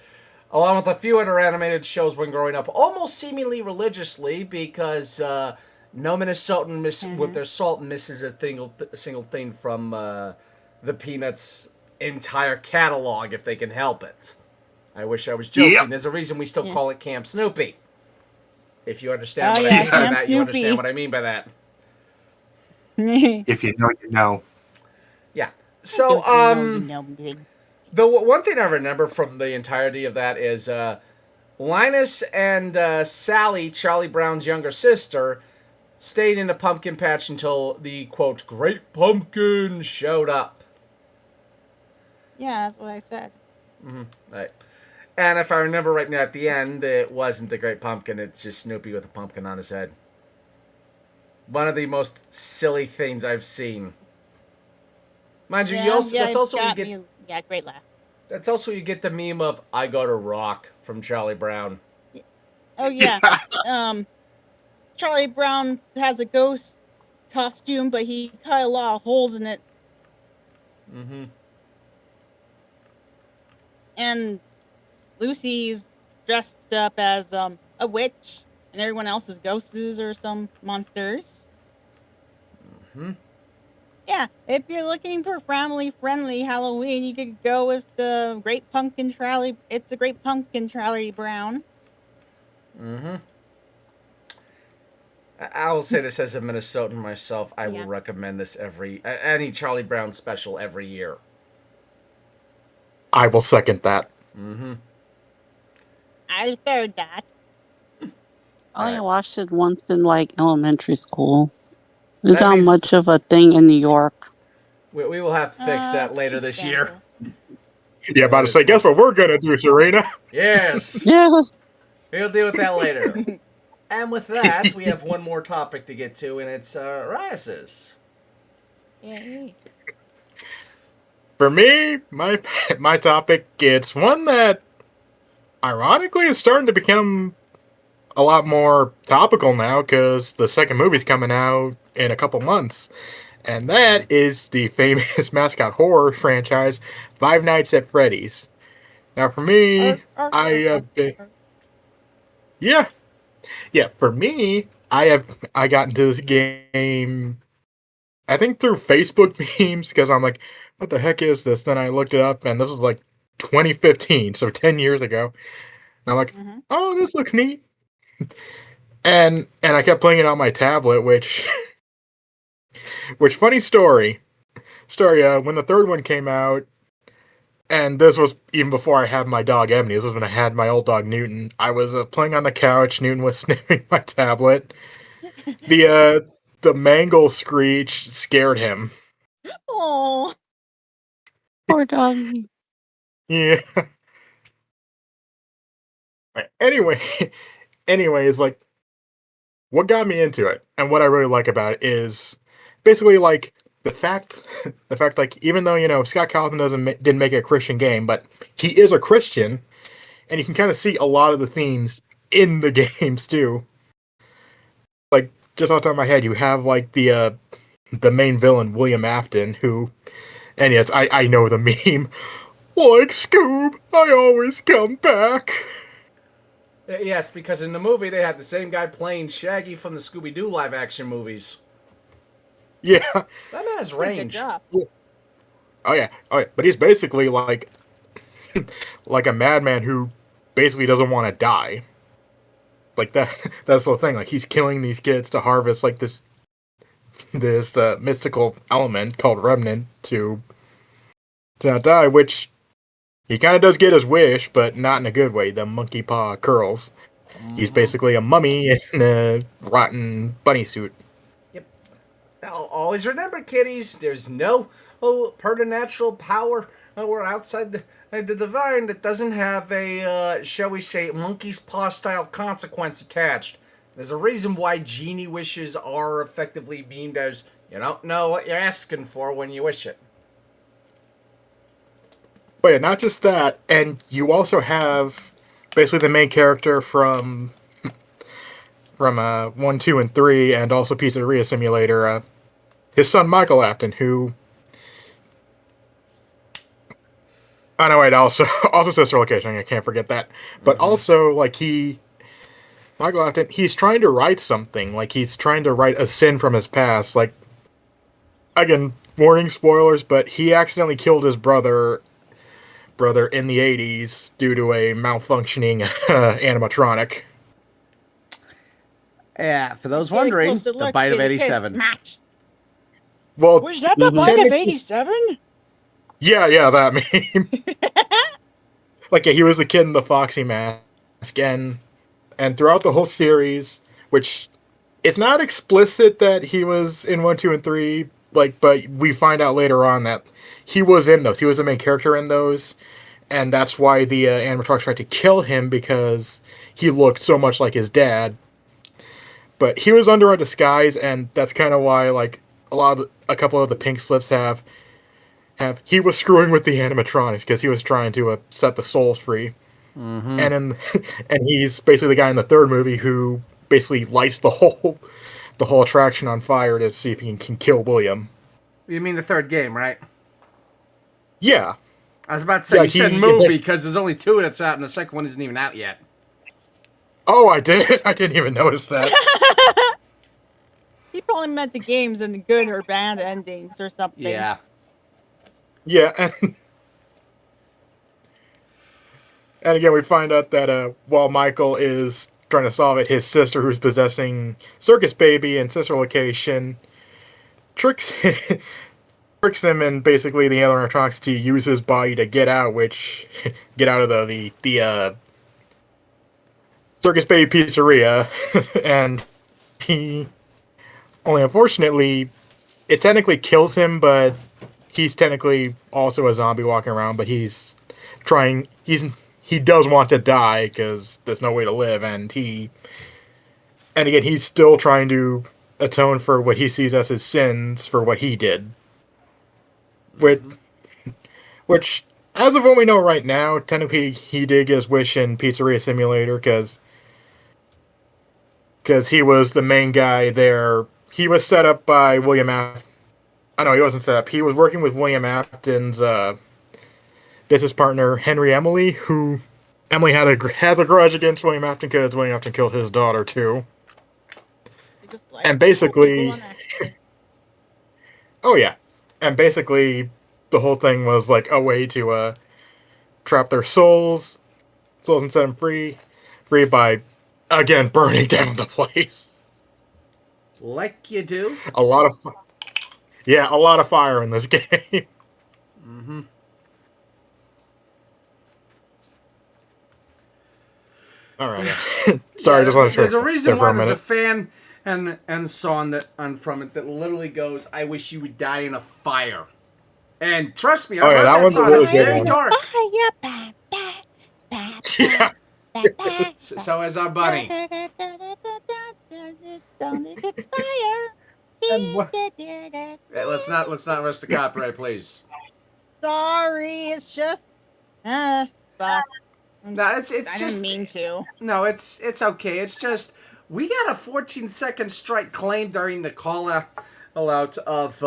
along with a few other animated shows when growing up, almost seemingly religiously, because no Minnesotan with their salt misses a single thing from the Peanuts' entire catalog if they can help it. I wish I was joking. Yep. There's a reason we still Yeah. call it Camp Snoopy. If you understand Oh, what I yeah, mean by Camp that, you understand Snoopy. what I mean by that. If you know, you know. Yeah. So, Big. the one thing I remember from the entirety of that is Linus and Sally, Charlie Brown's younger sister, stayed in the pumpkin patch until the, quote, Great Pumpkin showed up. Yeah, that's what I said. Right. And if I remember right now at the end, it wasn't the Great Pumpkin, it's just Snoopy with a pumpkin on his head. One of the most silly things I've seen. Mind you, that's also where you get Yeah, great laugh. that's also you get the meme of I got a rock from Charlie Brown. Oh yeah. Charlie Brown has a ghost costume, but he cut a lot of holes in it. Mm-hmm. And Lucy's dressed up as a witch, and everyone else is ghosts or some monsters. Mm-hmm. Yeah, if you're looking for family-friendly Halloween, you could go with the Great Pumpkin Charlie. It's a Great Pumpkin Charlie Brown. Mm-hmm. I will say this as a Minnesotan myself. I Yeah. will recommend this any Charlie Brown special every year. I will second that. Mm-hmm. I third that. I only Alright. watched it once in like elementary school. It's That not means- much of a thing in New York. We will have to fix that later this year. Yeah, about to say, guess what we're gonna do, Serena? Yes. Yeah. We'll deal with that later. And with that, we have one more topic to get to, and it's Riasis. Yay. For me, my topic, it's one that ironically is starting to become a lot more topical now because the second movie's coming out in a couple months. And that is the famous mascot horror franchise, Five Nights at Freddy's. Now, for me, yeah, for me, I got into this game, I think through Facebook memes, because I'm like, what the heck is this? Then I looked it up, and this was like 2015, so 10 years ago. And I'm like, oh, this looks neat. And I kept playing it on my tablet, which funny story, when the third one came out, and this was even before I had my dog Ebony, this was when I had my old dog Newton, I was playing on the couch, Newton was sniffing my tablet, the mangle screech scared him. Oh. Poor doggy. Yeah. Anyways, like, what got me into it, and what I really like about it is basically like the fact, like, even though Scott Cawthon didn't make it a Christian game, but he is a Christian, and you can kind of see a lot of the themes in the games too. Like, just off the top of my head, you have like the main villain William Afton, who, and yes, I know the meme, like Scoob, I always come back. Yes, because in the movie they had the same guy playing Shaggy from the Scooby-Doo live-action movies. Yeah. That man has Good range. job. Oh yeah. But he's basically like a madman who basically doesn't want to die. Like that's the whole thing. Like, he's killing these kids to harvest like this mystical element called remnant to not die, which he kind of does get his wish, but not in a good way. The monkey paw curls. He's basically a mummy in a rotten bunny suit. Yep. Now, always remember, kiddies, there's no preternatural power or outside the divine that doesn't have a, shall we say, monkey's paw style consequence attached. There's a reason why genie wishes are effectively deemed as you don't know what you're asking for when you wish it. But yeah, not just that, and you also have basically the main character from 1, 2, and 3, and also Pizzeria Simulator, his son Michael Afton, who Oh no, wait. Also, also sister location. I can't forget that. But also, like Michael Afton, he's trying to write something. Like he's trying to write a sin from his past. Like again, warning spoilers, but he accidentally killed his brother in the 80s due to a malfunctioning animatronic. Yeah, for those Get a wondering, closer the look, bite of get a kiss, 87. Match. Well, Was that the bite of 87? yeah, that meme. Like, yeah, he was the kid in the Foxy mask, and throughout the whole series, which it's not explicit that he was in 1, 2, and 3, like, but we find out later on that he was in those. He was the main character in those, and that's why the animatronics tried to kill him, because he looked so much like his dad. But he was under a disguise, and that's kind of why, like, a couple of the pink slips have he was screwing with the animatronics because he was trying to set the souls free. Mm-hmm. And he's basically the guy in the third movie who basically lights the whole attraction on fire to see if he can kill William. You mean the third game, right? Yeah. I was about to say, Yeah, you said he- movie because there's only 2 that's out and the second one isn't even out yet. Oh, I did. I didn't even notice that. He probably meant the games and the good or bad endings or something. Yeah. Yeah, and again, we find out that while Michael is trying to solve it, his sister, who's possessing Circus Baby and Sister Location, tricks him and basically the animatronics to use his body to get out of the Circus Baby pizzeria, and he only unfortunately it technically kills him, but he's technically also a zombie walking around. But he does want to die because there's no way to live, and again he's still trying to atone for what he sees as his sins for what he did. Which, as of what we know right now, technically he did get his wish in Pizzeria Simulator because he was the main guy there. He was set up by William Afton. Oh, no, he wasn't set up. He was working with William Afton's business partner, Henry Emily, who Emily has a grudge against William Afton because William Afton killed his daughter, too. And basically... Oh, yeah. And basically, the whole thing was like a way to trap their souls and set them free by, again, burning down the place. Like you do. A lot of fire in this game. Mm-hmm. All right. Sorry, just want to. There's a reason why there's a fan and song from it that literally goes, "I wish you would die in a fire." And trust me, I heard that song. It's very dark. Yeah. So is our bunny. Let's not rush the copyright, please. Sorry, it's just fuck. No, it's I just didn't mean to. No, it's okay. It's just we got a 14-second strike claim during the call out of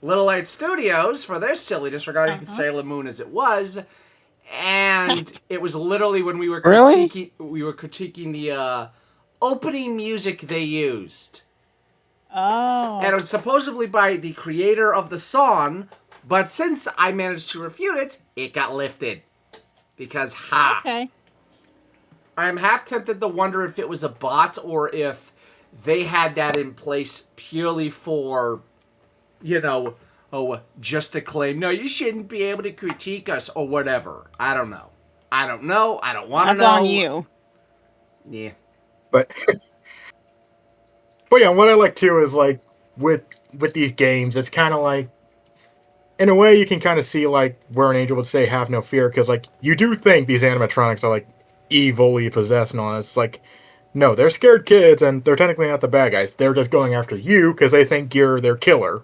Little Light Studios for their silliness regarding Sailor Moon as it was, and it was literally when we were critiquing the opening music they used. Oh. And it was supposedly by the creator of the song, but since I managed to refute it, it got lifted. Because, Okay. I'm half tempted to wonder if it was a bot or if they had that in place purely for, just to claim, no, you shouldn't be able to critique us or whatever. I don't know. I don't want to know. That's on you. Yeah. But yeah, what I like too is like with these games, it's kind of like, in a way, you can kind of see like where an angel would say "have no fear" because like you do think these animatronics are like evilly possessed and all this. It's like, no, they're scared kids and they're technically not the bad guys. They're just going after you because they think you're their killer.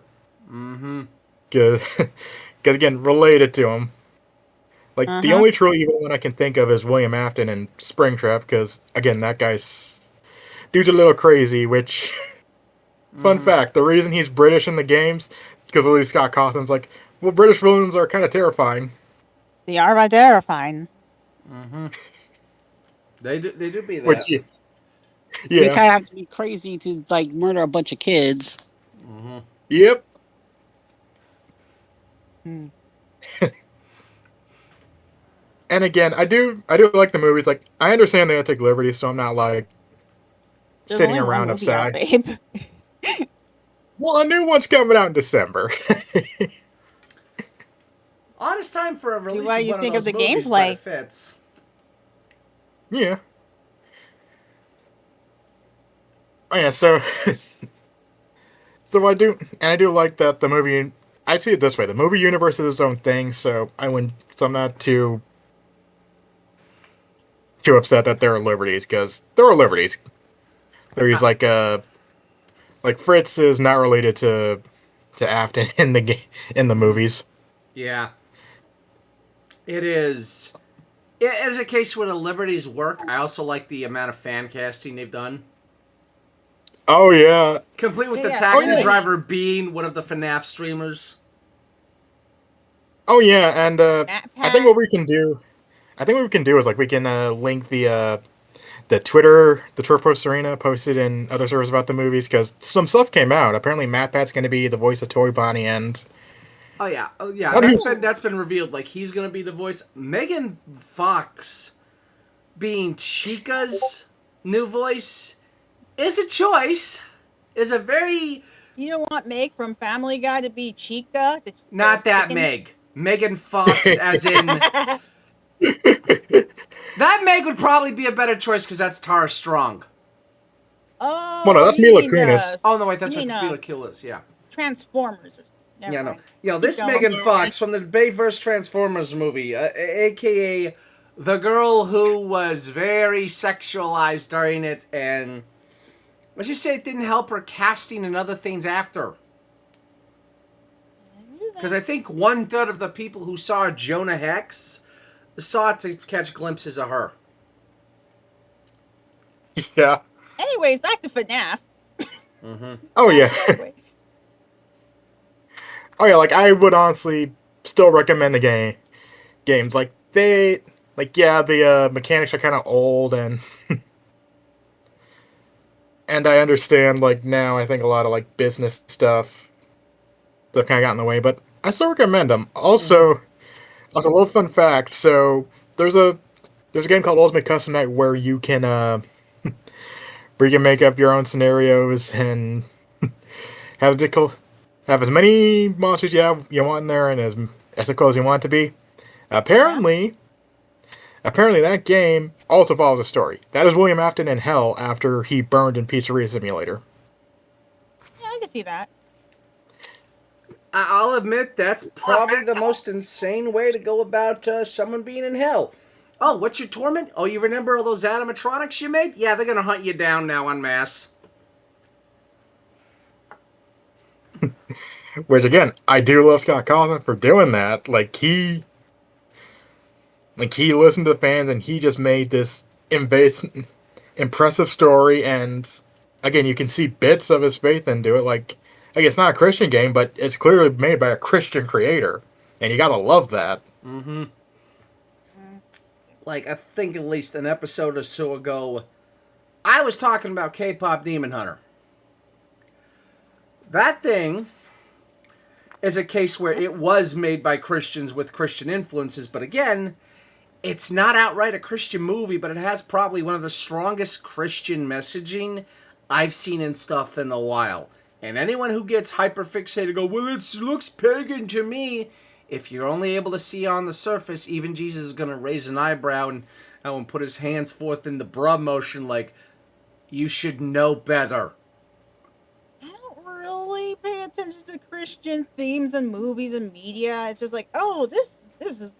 Mm-hmm. Because again, related to them. Like the only truly evil one I can think of is William Afton and Springtrap because again, that dude's a little crazy. Which fun fact, the reason he's British in the games because Lee Scott Cawthon's like, Well, British villains are kind of terrifying. They are terrifying. Mm-hmm. They do be Which, that. You yeah, kind of have to be crazy to like murder a bunch of kids. Mm-hmm. yep. Hmm. And again, I do like the movies. Like, I understand they gotta take liberties, so I'm not like There's sitting only one around movie out, upset. babe. Well, a new one's coming out in December. Honest time for a release What do of you one of think of those the movies, but it gameplay? fits. Yeah. Oh yeah. So, so I do like that the movie. I see it this way: the movie universe is its own thing. So I'm not too upset that there are liberties because there are liberties. There's like Fritz is not related to Afton in the game in the movies. Yeah. It is. It is a case where the liberties work. I also like the amount of fan casting they've done. Oh yeah. Complete with the Yeah, Oh taxi yeah. driver being one of the FNAF streamers. Oh yeah. And Matt I think what Pat. we can do. I think what we can do is like we can link the Twitter post Serena posted in other servers about the movies because some stuff came out. Apparently, Matt Pat's going to be the voice of Toy Bonnie, and Oh yeah. not That's who's been revealed. Like he's gonna be the voice. Megan Fox being Chica's new voice is a choice. Is a very You don't want Meg from Family Guy to be Chica? not that chicken? Meg. Megan Fox, as in that Meg would probably be a better choice because that's Tara Strong. Oh, well, no, that's you Mila mean Kunis. Oh no, wait, that's you right. mean That's Mila Kunis. Yeah. Transformers. Never Yeah, no. mind. Yo, this Keep going. Megan Fox from the Bayverse Transformers movie, aka the girl who was very sexualized during it, and let's just say it didn't help her casting and other things after. Because I think 1/3 of the people who saw Jonah Hex saw it to catch glimpses of her. Yeah. Anyways, back to FNAF. Mm-hmm. Oh yeah. Anyway. Oh yeah. Like I would honestly still recommend the games. Like yeah, the mechanics are kind of old and I understand like now I think a lot of like business stuff that kind of got in the way, but I still recommend them. Also, a little fun fact. So there's a there's a game called Ultimate Custom Night where you can make up your own scenarios and have have as many monsters you want in there and as cool as you want it to be. Yeah. Apparently that game also follows a story. That is William Afton in hell after he burned in Pizzeria Simulator. Yeah, I can see that. I'll admit that's probably the most insane way to go about someone being in hell. Oh, what's your torment? Oh, you remember all those animatronics you made? Yeah, they're gonna hunt you down now en masse. Which again, I do love Scott Cawthon for doing that. He listened to the fans and he just made this invasive, impressive story. And again, you can see bits of his faith into it. Like it's not a Christian game, but it's clearly made by a Christian creator, and you gotta love that. Mm-hmm. Like I think at least an episode or so ago, I was talking about K-pop Demon Hunter. That thing is a case where it was made by Christians with Christian influences, but again, it's not outright a Christian movie, but it has probably one of the strongest Christian messaging I've seen in stuff in a while. And anyone who gets hyperfixated go, well, it looks pagan to me. If you're only able to see on the surface, even Jesus is going to raise an eyebrow and put his hands forth in the bruh motion like, you should know better. I don't really pay attention to Christian themes and movies and media. It's just like, oh,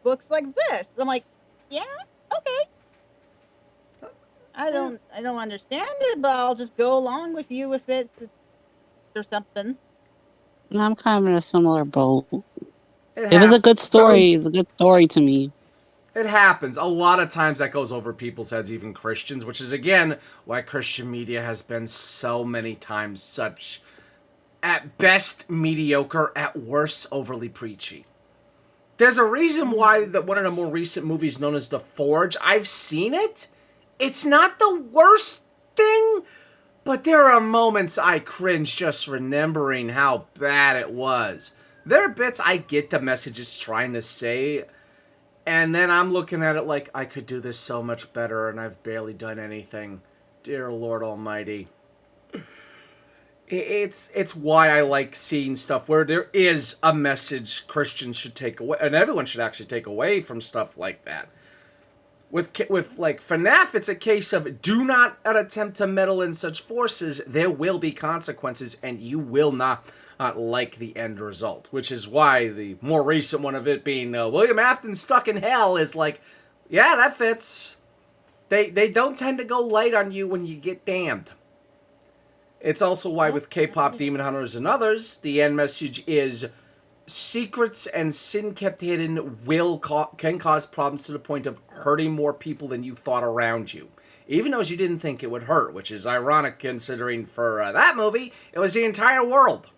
looks like this. I'm like, yeah, okay. I don't understand it, but I'll just go along with you if it's or something. I'm kind of in a similar boat. It If it's a good happens. story, it's a good story to me. It happens. A lot of times that goes over people's heads, even Christians, which is, again, why Christian media has been so many times such at best mediocre, at worst overly preachy. There's a reason why one of the more recent movies known as The Forge, I've seen it. It's not the worst thing, but there are moments I cringe just remembering how bad it was. There are bits I get the message it's trying to say, and then I'm looking at it like, I could do this so much better, and I've barely done anything. Dear Lord Almighty. It's why I like seeing stuff where there is a message Christians should take away, and everyone should actually take away from stuff like that. With like FNAF, it's a case of do not attempt to meddle in such forces. There will be consequences, and you will not like the end result. Which is why the more recent one of it being William Afton stuck in hell is like, yeah, that fits. They don't tend to go light on you when you get damned. It's also why with K-pop Demon Hunters and others, the end message is secrets and sin kept hidden can cause problems to the point of hurting more people than you thought around you. Even those you didn't think it would hurt, which is ironic considering for that movie, it was the entire world.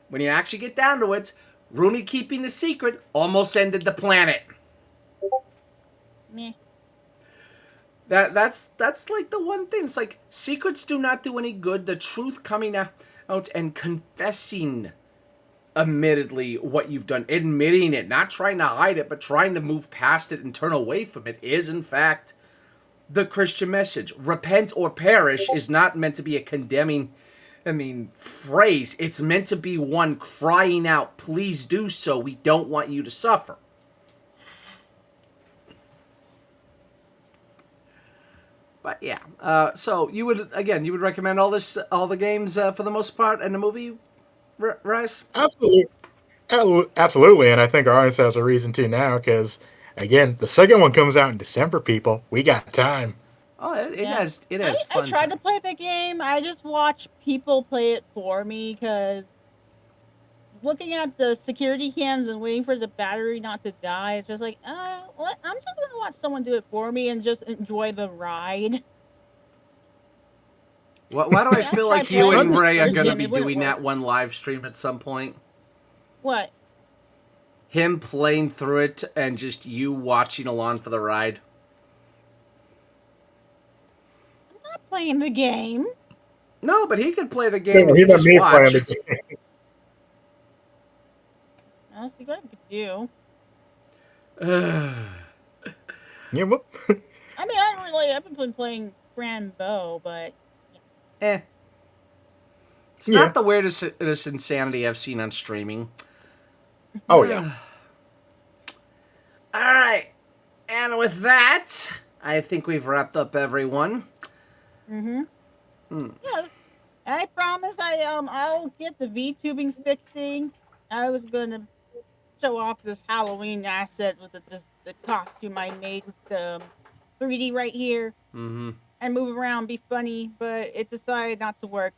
When you actually get down to it, Rooney keeping the secret almost ended the planet. Meh. That's like the one thing. It's like secrets do not do any good. The truth coming out and confessing, admittedly, what you've done, admitting it, not trying to hide it, but trying to move past it and turn away from it, is in fact the Christian message. Repent or perish is not meant to be a condemning, phrase. It's meant to be one crying out, please do so. We don't want you to suffer. But yeah, so you would recommend all the games for the most part, and the movie, Rice? Absolutely, and I think our audience has a reason to now, because again, the second one comes out in December. People, we got time. Oh, it Yeah. has fun. I tried to play the game. I just watch people play it for me because looking at the security cams and waiting for the battery not to die, it's just like, what? I'm just gonna watch someone do it for me and just enjoy the ride. Why do I Yeah, feel I like you tried and playing Ray are first going to game, be it wouldn't doing that work. one live stream at some point? What? Him playing through it and just you watching along for the ride? I'm not playing the game. No, but he could play the game and He you let just me watch. play the game. I'll see what I could do. Yeah, well, I mean, I don't really. I've been playing Rambo, but It's Yeah. not the weirdest insanity I've seen on streaming. oh yeah. All right. And with that, I think we've wrapped up everyone. yes, I promise I'll get the VTubing fixing. I was gonna show off this Halloween asset with the costume I made with the 3D right here Mm-hmm. and move around, be funny, but it decided not to work.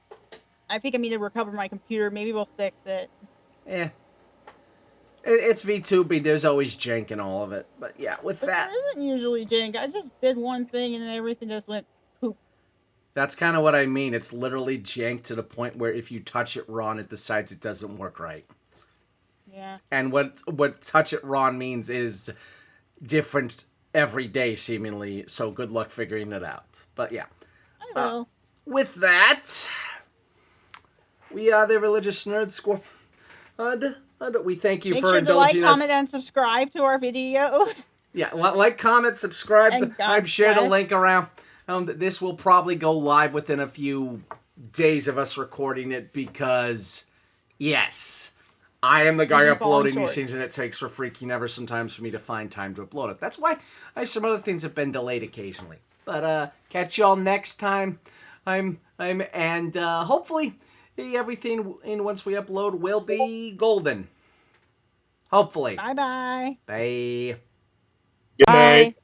I think I need to recover my computer. Maybe we'll fix it. Yeah. It's VTubing. There's always jank in all of it. But yeah, with But that, there isn't usually jank. I just did one thing and then everything just went poop. that's kind of what I mean. It's literally jank to the point where if you touch it wrong, it decides it doesn't work right. Yeah. And what touch it wrong means is different every day, seemingly. So good luck figuring it out. But yeah. I will. With that, we are the Religious Nerd Squad. We thank you Make for sure to like, indulging us. comment, and subscribe to our videos. Yeah, like, comment, subscribe. And God I've shared a bless. link around. This will probably go live within a few days of us recording it because, yes, I am the guy You've been falling uploading these short. things, and it takes for freaking ever sometimes for me to find time to upload it. That's why some other things have been delayed occasionally. But catch y'all next time. And hopefully everything in once we upload will be golden. Hopefully. Bye bye. Bye. Good Bye. night.